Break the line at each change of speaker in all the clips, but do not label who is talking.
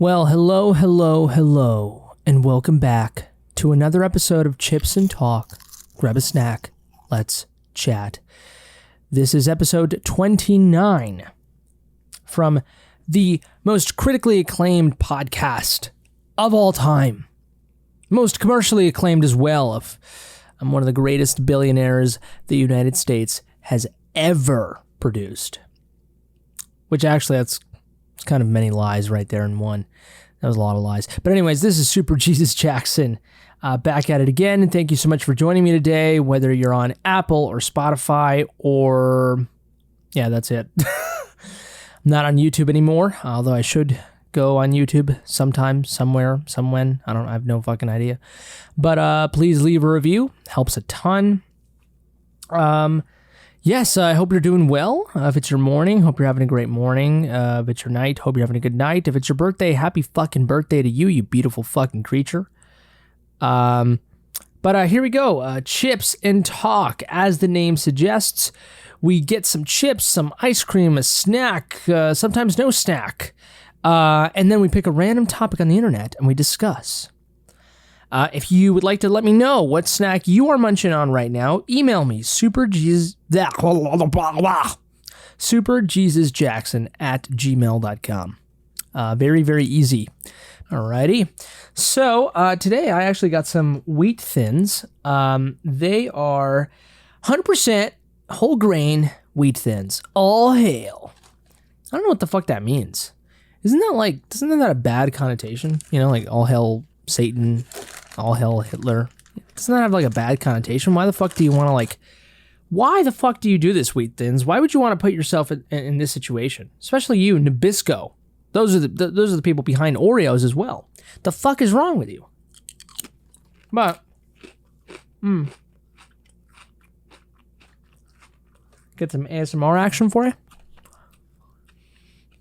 Well, hello, and welcome back to another episode of Chips and Talk. Grab a snack, let's chat. This is episode 29 from the most critically acclaimed podcast of all time. Most commercially acclaimed as well. I'm one of the greatest billionaires the United States has ever produced. Which actually, it's kind of many lies right there in one. That was a lot of lies. But anyways, this is Super Jesus Jackson back at it again. And thank you so much for joining me today, whether you're on Apple or Spotify or... yeah, that's it. I'm not on YouTube anymore, although I should go on YouTube sometime, somewhere, somewhen. I have no fucking idea. But please leave a review. Helps a ton. Yes, I hope you're doing well. If it's your morning, hope you're having a great morning. If it's your night, hope you're having a good night. If it's your birthday, happy fucking birthday to you, you beautiful fucking creature. But here we go. Chips and Talk. As the name suggests, we get some chips, some ice cream, a snack, sometimes no snack. And then we pick a random topic on the internet and we discuss. If you would like to let me know what snack you are munching on right now, email me, superjesusjackson@gmail.com. Very, very easy. Alrighty. So today I actually got some wheat thins. They are 100% whole grain wheat thins. All hail. I don't know what the fuck that means. Isn't that a bad connotation? You know, like all hail Satan, all hail Hitler. Doesn't that have like a bad connotation? Why the fuck do you want to why the fuck do you do this, wheat thins? Why would you want to put yourself in this situation? Especially you, Nabisco. Those are the people behind Oreos as well. The fuck is wrong with you? But, get some ASMR action for you.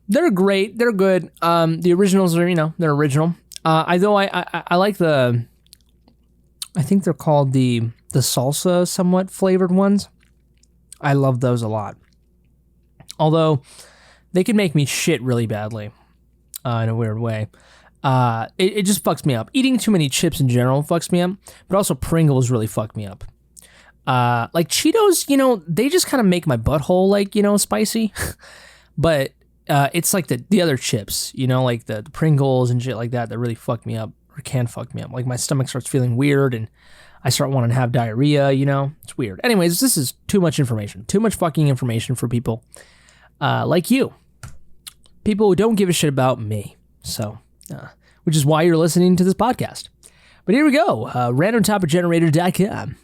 They're great. They're good. The originals are, they're original. I like I think they're called the salsa somewhat flavored ones. I love those a lot. Although they can make me shit really badly in a weird way. It just fucks me up. Eating too many chips in general fucks me up, but also Pringles really fuck me up. Like Cheetos, they just kind of make my butthole spicy. But it's like the other chips, like the Pringles and shit like that really fuck me up or can fuck me up. Like my stomach starts feeling weird and I start wanting to have diarrhea, It's weird. Anyways, this is too much information. Too much fucking information for people like you. People who don't give a shit about me. So, which is why you're listening to this podcast. But here we go. RandomTopicGenerator.com.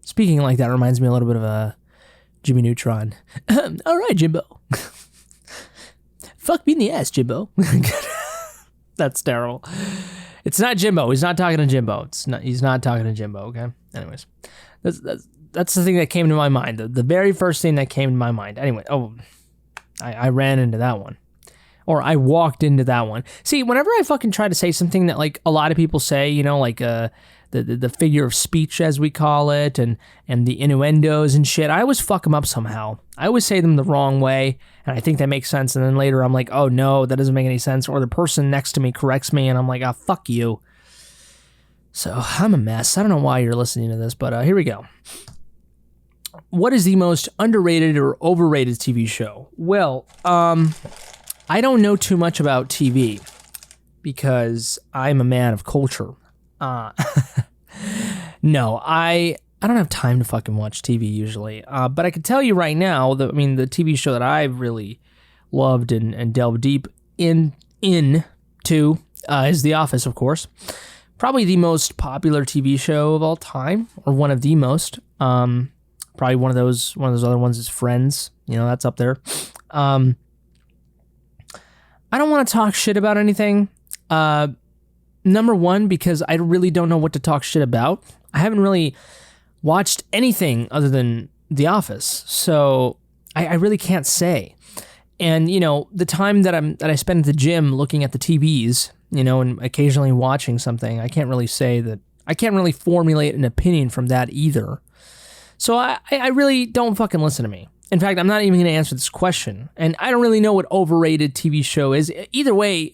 Speaking like that reminds me a little bit of Jimmy Neutron. All right, Jimbo. Fuck me in the ass, Jimbo. That's terrible. It's not Jimbo. He's not talking to Jimbo. He's not talking to Jimbo, okay? Anyways. That's the thing that came to my mind. The very first thing that came to my mind. Anyway, I ran into that one. Or I walked into that one. See, whenever I fucking try to say something that a lot of people say, the figure of speech, as we call it, and the innuendos and shit, I always fuck them up somehow. I always say them the wrong way, and I think that makes sense, and then later I'm like, oh no, that doesn't make any sense, or the person next to me corrects me, and I'm like, fuck you. So, I'm a mess. I don't know why you're listening to this, but here we go. What is the most underrated or overrated TV show? Well, I don't know too much about TV, because I'm a man of culture. No, I don't have time to fucking watch TV usually. But I can tell you right now, the TV show that I've really loved and delved deep into is The Office, of course. Probably the most popular TV show of all time, or one of the most. Probably one of those other ones is Friends. That's up there. I don't want to talk shit about anything. Number one, because I really don't know what to talk shit about. I haven't really watched anything other than The Office, so I really can't say. And the time that I spend at the gym looking at the TVs, and occasionally watching something, I can't really say that. I can't really formulate an opinion from that either. So I really don't fucking listen to me. In fact, I'm not even going to answer this question. And I don't really know what overrated TV show is. Either way,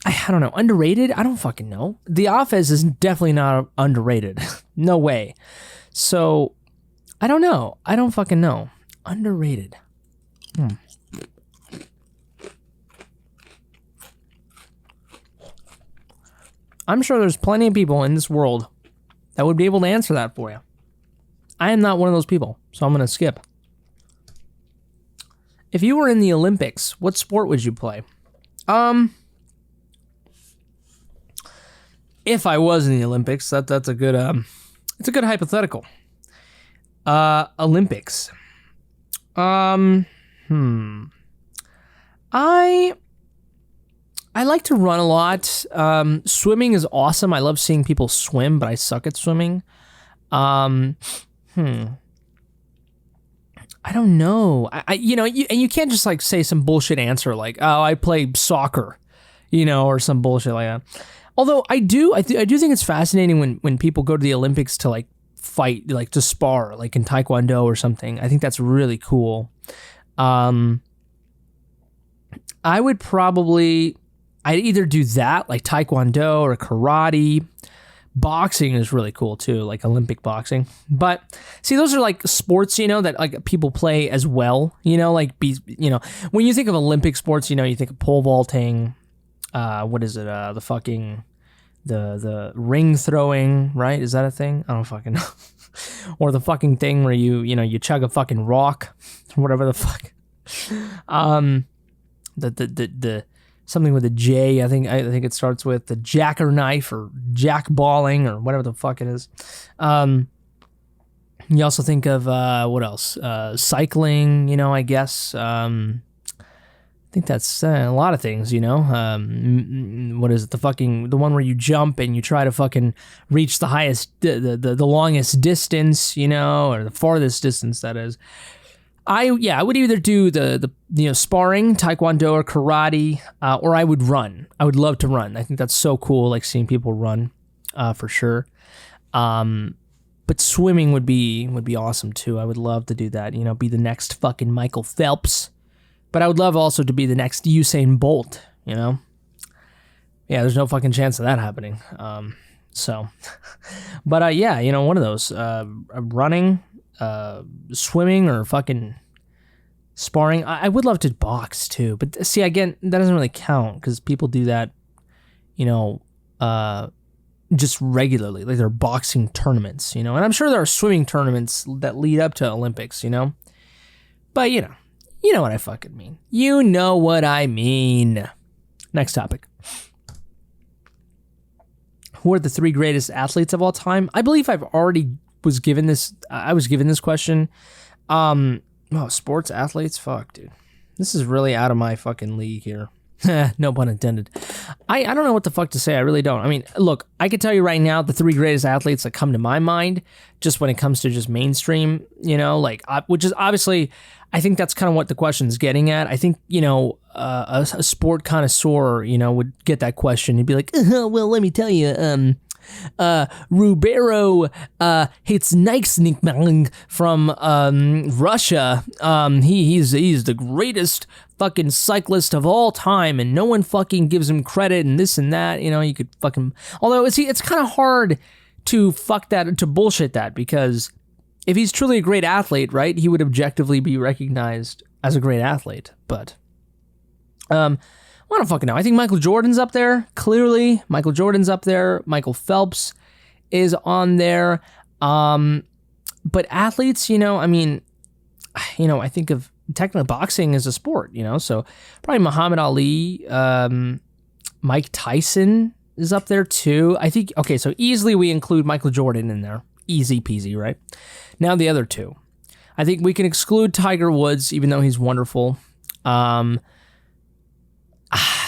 I don't know. Underrated? I don't fucking know. The Office is definitely not underrated. No way. So, I don't know. I don't fucking know. Underrated. I'm sure there's plenty of people in this world that would be able to answer that for you. I am not one of those people, so I'm going to skip. If you were in the Olympics, what sport would you play? If I was in the Olympics, that's a good it's a good hypothetical. Olympics. I like to run a lot. Swimming is awesome. I love seeing people swim, but I suck at swimming. I don't know. You can't just like say some bullshit answer like, oh, I play soccer, or some bullshit like that. Although I do think it's fascinating when people go to the Olympics to like fight, like to spar, like in Taekwondo or something. I think that's really cool. I'd either do that, like Taekwondo or karate. Boxing is really cool too, like Olympic boxing. But see, those are like sports, that like people play as well. When you think of Olympic sports, you think of pole vaulting. What is it? The ring throwing, right? Is that a thing? I don't fucking know. Or the fucking thing where you chug a fucking rock, whatever the fuck. The something with a J. I think it starts with the jackknife or jackballing or whatever the fuck it is. You also think of what else? Cycling. I guess. I think that's a lot of things. What is it? The one where you jump and you try to fucking reach the highest, the longest distance. Or the farthest distance that is. I would either do the sparring, Taekwondo or karate, or I would run. I would love to run. I think that's so cool, like seeing people run, for sure. But swimming would be awesome too. I would love to do that. Be the next fucking Michael Phelps. But I would love also to be the next Usain Bolt. Yeah, there's no fucking chance of that happening. But one of those, running. Swimming or fucking sparring. I would love to box too, but see, again, that doesn't really count because people do that, just regularly, like they're boxing tournaments, and I'm sure there are swimming tournaments that lead up to Olympics, but you know what I fucking mean. You know what I mean. Next topic. Who are the 3 greatest athletes of all time? I believe I was given this question. Sports athletes? Fuck, dude. This is really out of my fucking league here. No pun intended. I don't know what the fuck to say. I really don't. I mean, look, I could tell you right now the 3 greatest athletes that come to my mind, just when it comes to just mainstream, which is obviously, I think that's kind of what the question's getting at. I think, a sport connoisseur, would get that question. He'd be like, well, let me tell you, Rubero Hitsnikmang from Russia. He's the greatest fucking cyclist of all time, and no one fucking gives him credit, and this and that. You could fucking. Although it's kind of hard to bullshit that, because if he's truly a great athlete, right, he would objectively be recognized as a great athlete. But I don't fucking know. I think Michael Jordan's up there. Clearly, Michael Jordan's up there. Michael Phelps is on there. But athletes, I think of technically boxing as a sport, so probably Muhammad Ali, Mike Tyson is up there too. I think, okay, so easily we include Michael Jordan in there. Easy peasy, right? Now the other 2. I think we can exclude Tiger Woods, even though he's wonderful.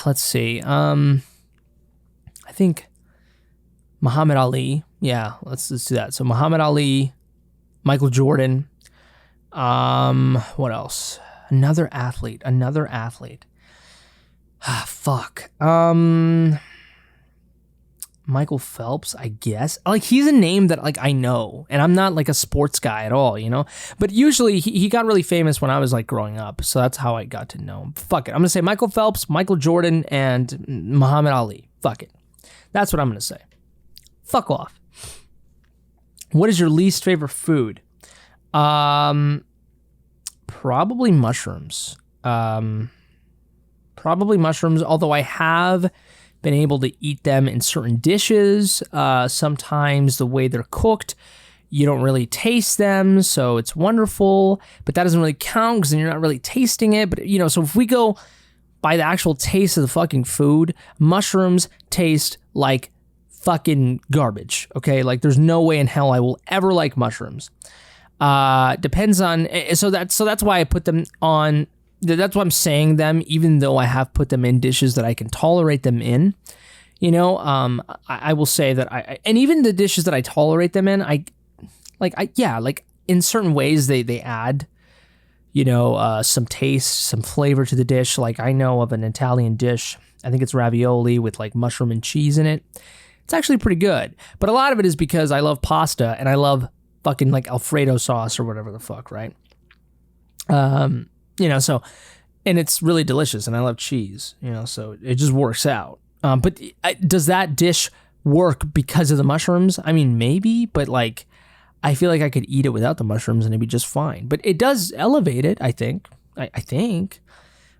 Let's see. I think Muhammad Ali. Yeah, let's do that. So Muhammad Ali, Michael Jordan. What else? Another athlete. Fuck. Michael Phelps, I guess. Like, he's a name that, like, I know, and I'm not, like, a sports guy at all, you know? But usually, he got really famous when I was, like, growing up, so that's how I got to know him. Fuck it. I'm gonna say Michael Phelps, Michael Jordan, and Muhammad Ali. Fuck it. That's what I'm gonna say. Fuck off. What is your least favorite food? Probably mushrooms. Probably mushrooms, although I have been able to eat them in certain dishes. Sometimes the way they're cooked, you don't really taste them, so it's wonderful, but that doesn't really count because then you're not really tasting it. But, you know, so if we go by the actual taste of the fucking food, mushrooms taste like fucking garbage, okay? Like, there's no way in hell I will ever like mushrooms. Depends on, so that's why I put them on. That's why I'm saying them, even though I have put them in dishes that I can tolerate them in. You know, I will say that and even the dishes that I tolerate them in, like in certain ways they add, you know, some taste, some flavor to the dish. Like, I know of an Italian dish, I think it's ravioli with like mushroom and cheese in it. It's actually pretty good, but a lot of it is because I love pasta and I love fucking like Alfredo sauce or whatever the fuck, right? You know, so, and it's really delicious, and I love cheese, you know, so it just works out. But does that dish work because of the mushrooms? I mean, maybe, but like, I feel like I could eat it without the mushrooms and it'd be just fine. But it does elevate it, I think. I think.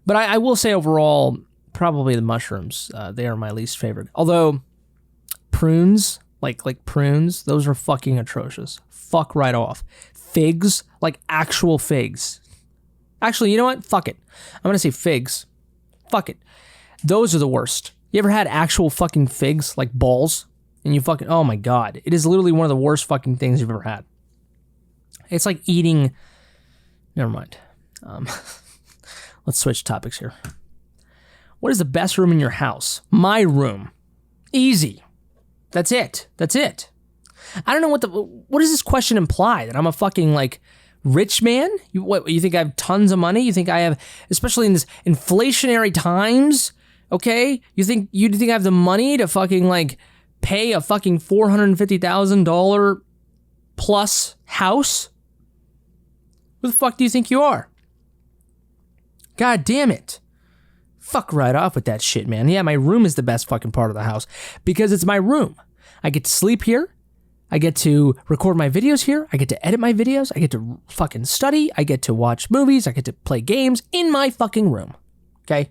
But I will say overall, probably the mushrooms. They are my least favorite. Although, prunes, like prunes, those are fucking atrocious. Fuck right off. Figs, like actual figs. Actually, you know what? Fuck it. I'm going to say figs. Fuck it. Those are the worst. You ever had actual fucking figs, like balls? And you fucking, oh my God. It is literally one of the worst fucking things you've ever had. It's like eating, never mind. Let's switch topics here. What is the best room in your house? My room. Easy. That's it. That's it. I don't know what does this question imply? That I'm a fucking like rich man? You think I have tons of money? You think I have, especially in this inflationary times, okay? You think I have the money to fucking like pay a fucking $450,000 plus house? Who the fuck do you think you are? God damn it. Fuck right off with that shit, man. Yeah, my room is the best fucking part of the house because it's my room. I get to sleep here. I get to record my videos here. I get to edit my videos. I get to fucking study. I get to watch movies. I get to play games in my fucking room. Okay?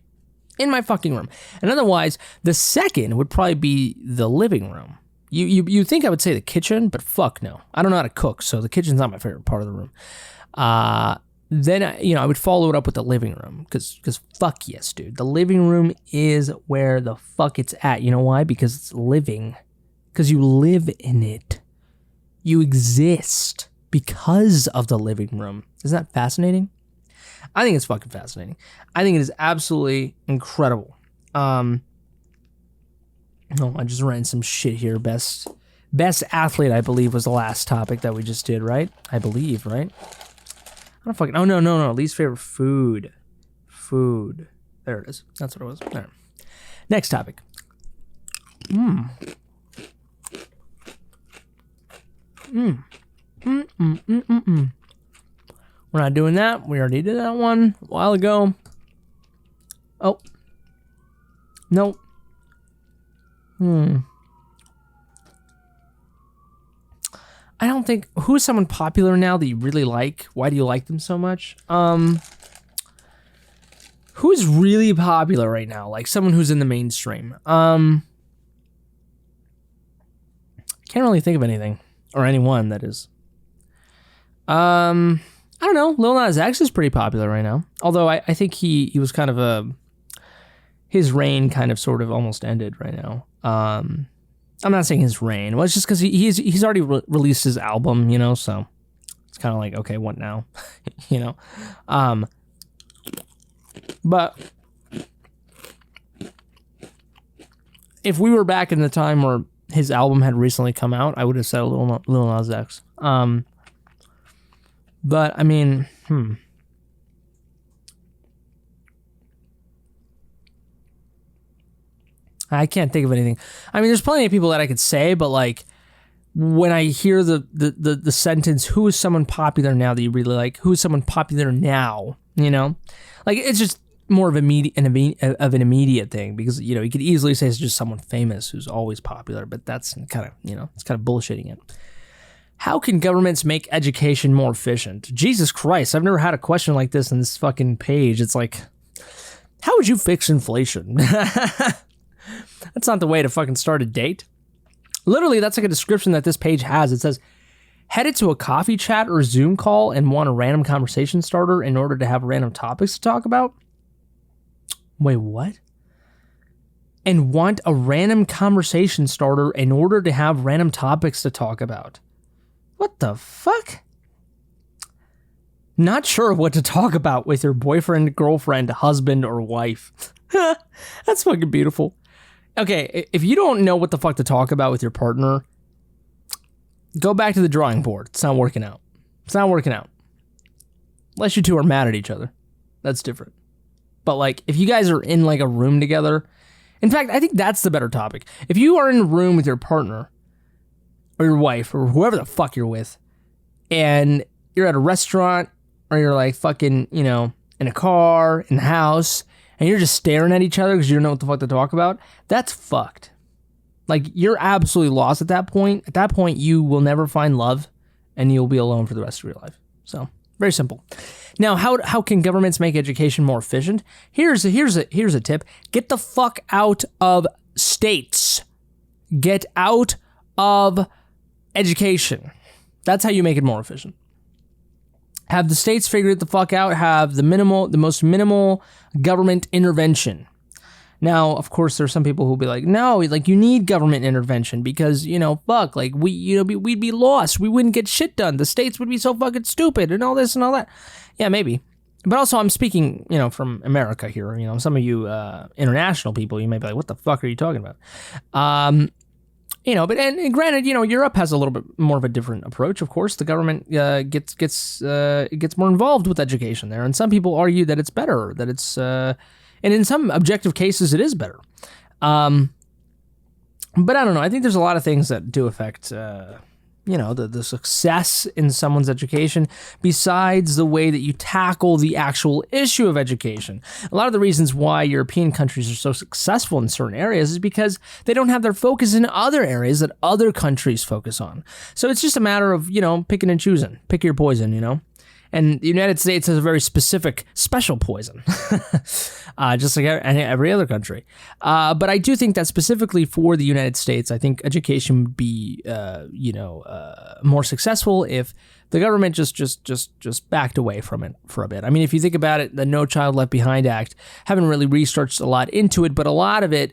In my fucking room. And otherwise, the second would probably be the living room. You think I would say the kitchen, but fuck no. I don't know how to cook, so the kitchen's not my favorite part of the room. Then, I would follow it up with the living room, because fuck yes, dude. The living room is where the fuck it's at. You know why? Because it's living. Because you live in it. You exist because of the living room. Isn't that fascinating? I think it's fucking fascinating. I think it is absolutely incredible. I just ran some shit here. Best athlete, I believe, was the last topic that we just did, right? I believe, right? I don't fucking... Oh, no. Least favorite food. Food. There it is. That's what it was. There. Next topic. We're not doing that. We already did that one a while ago. Oh. Nope. I don't think... Who's someone popular now that you really like? Why do you like them so much? Who's really popular right now? Like someone who's in the mainstream. Can't really think of anything. Or anyone, that is. I don't know. Lil Nas X is pretty popular right now. Although I think he was kind of his reign kind of sort of almost ended right now. I'm not saying his reign. Well, it's just because he's already released his album, so it's kind of like, okay, what now? But if we were back in the time where his album had recently come out, I would have said Lil Nas X. But, I mean, I can't think of anything. I mean, there's plenty of people that I could say, but like when I hear the sentence, who is someone popular now that you really like? Who is someone popular now? You know, like it's just more of an immediate thing because, you know, you could easily say it's just someone famous who's always popular, but that's kind of, you know, it's kind of bullshitting it. How can governments make education more efficient? Jesus Christ, I've never had a question like this on this fucking page. It's like, how would you fix inflation? That's not the way to fucking start a date. Literally, that's like a description that this page has. It says, headed to a coffee chat or Zoom call and want a random conversation starter in order to have random topics to talk about? Wait, what? And want a random conversation starter in order to have random topics to talk about? What the fuck? Not sure what to talk about with your boyfriend, girlfriend, husband, or wife. That's fucking beautiful. Okay, if you don't know what the fuck to talk about with your partner, go back to the drawing board. It's not working out. It's not working out. Unless you two are mad at each other. That's different. But like, if you guys are in like a room together, in fact, I think that's the better topic. If you are in a room with your partner, or your wife, or whoever the fuck you're with, and you're at a restaurant, or you're like fucking, you know, in a car, in the house, and you're just staring at each other because you don't know what the fuck to talk about, that's fucked. Like, you're absolutely lost at that point. At that point, you will never find love, and you'll be alone for the rest of your life. So, very simple. Now, how can governments make education more efficient? Here's a tip. Get the fuck out of states. Get out of education. That's how you make it more efficient. Have the states figure it the fuck out, have the most minimal government intervention. Now, of course, there's some people who'll be like, no, like you need government intervention because, you know, fuck, like we'd be lost. We wouldn't get shit done. The states would be so fucking stupid and all this and all that. Yeah, maybe. But also I'm speaking, you know, from America here. You know, some of you international people, you may be like, what the fuck are you talking about? You know, but and granted, you know, Europe has a little bit more of a different approach. Of course, the government gets more involved with education there, and some people argue that it's better, that it's, and in some objective cases, it is better. But I don't know. I think there's a lot of things that do affect, you know, the success in someone's education besides the way that you tackle the actual issue of education. A lot of the reasons why European countries are so successful in certain areas is because they don't have their focus in other areas that other countries focus on. So it's just a matter of, you know, picking and choosing. Pick your poison, you know? And the United States has a very specific, special poison, just like every other country. But I do think that specifically for the United States, I think education would be, you know, more successful if the government just backed away from it for a bit. I mean, if you think about it, the No Child Left Behind Act, haven't really researched a lot into it, but a lot of it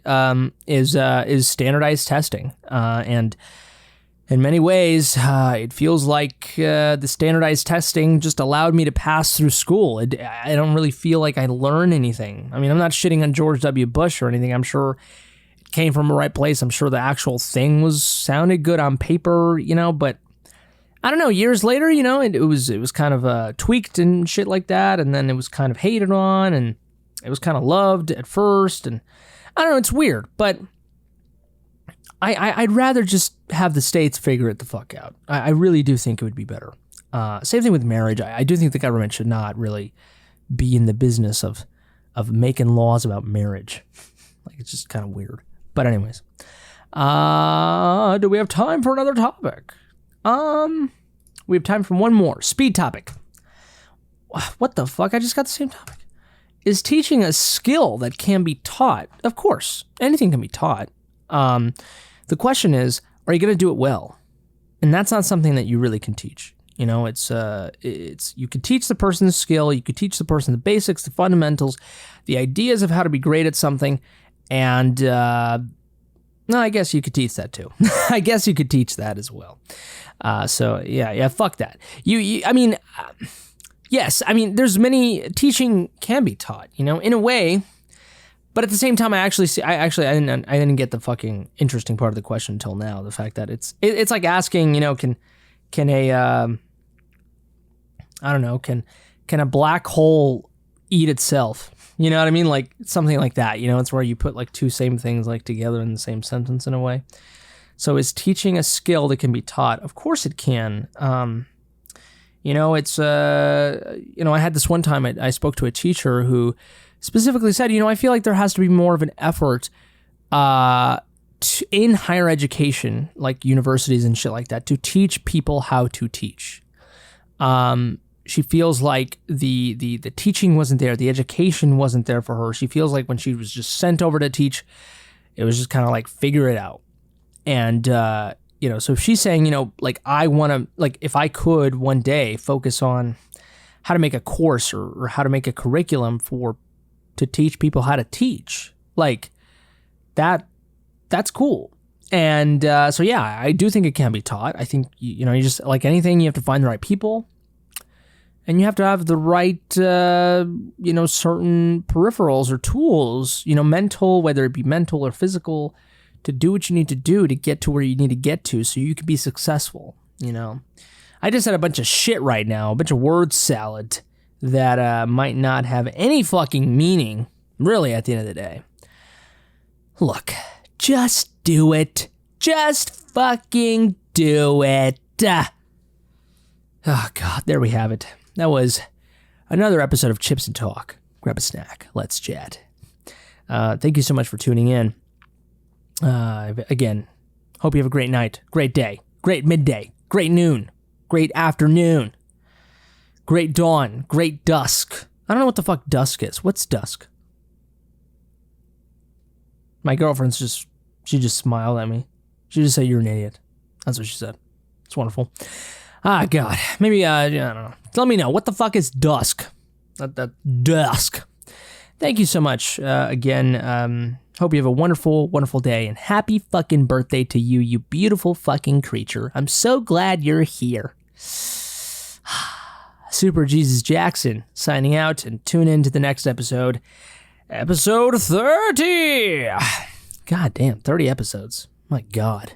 is standardized testing, and in many ways, it feels like the standardized testing just allowed me to pass through school. I don't really feel like I learned anything. I mean, I'm not shitting on George W. Bush or anything. I'm sure it came from the right place. I'm sure the actual thing sounded good on paper, you know, but I don't know. Years later, you know, it was kind of tweaked and shit like that, and then it was kind of hated on, and it was kind of loved at first, and I don't know. It's weird, but I'd rather just have the states figure it the fuck out. I really do think it would be better. Same thing with marriage. I do think the government should not really be in the business of making laws about marriage. Like, it's just kind of weird. But anyways, do we have time for another topic? We have time for one more. Speed topic. What the fuck? I just got the same topic. Is teaching a skill that can be taught? Of course, anything can be taught. The question is, are you going to do it well? And that's not something that you really can teach. You know, it's you could teach the person the skill, you could teach the person the basics, the fundamentals, the ideas of how to be great at something, and no, I guess you could teach that too. I guess you could teach that as well. So yeah, fuck that. I mean, yes, I mean, there's many teaching can be taught, you know, in a way. But at the same time, I didn't get the fucking interesting part of the question until now. The fact that it's like asking, you know, can a black hole eat itself? You know what I mean? Like something like that. You know, it's where you put like two same things like together in the same sentence in a way. So is teaching a skill that can be taught? Of course it can. You know, it's, you know, I had this one time I spoke to a teacher who specifically said, you know, I feel like there has to be more of an effort in higher education, like universities and shit like that, to teach people how to teach. She feels like the teaching wasn't there, the education wasn't there for her. She feels like when she was just sent over to teach, it was just kind of like figure it out. And you know, so if she's saying, you know, like I want to, like if I could one day focus on how to make a course or how to make a curriculum to teach people how to teach, like that's cool. And so yeah, I do think it can be taught. I think you know, you just like anything, you have to find the right people. And you have to have the right, you know, certain peripherals or tools, you know, mental, whether it be mental or physical, to do what you need to do to get to where you need to get to so you can be successful, you know. I just had a bunch of shit right now, a bunch of word salad that might not have any fucking meaning, really, at the end of the day. Look, just do it. Just fucking do it. Oh, God, there we have it. That was another episode of Chips and Talk. Grab a snack. Let's chat. Thank you so much for tuning in. Again, hope you have a great night, great day, great midday, great noon, great afternoon, great dawn, great dusk. I don't know what the fuck dusk is. What's dusk? My girlfriend's she just smiled at me. She just said, you're an idiot. That's what she said. It's wonderful. Ah, God. Maybe, I don't know. Let me know. What the fuck is dusk? That dusk. Thank you so much. Again, hope you have a wonderful, wonderful day. And happy fucking birthday to you, you beautiful fucking creature. I'm so glad you're here. Super Jesus Jackson signing out, and tune in to the next episode. Episode 30. God damn, 30 episodes. My God.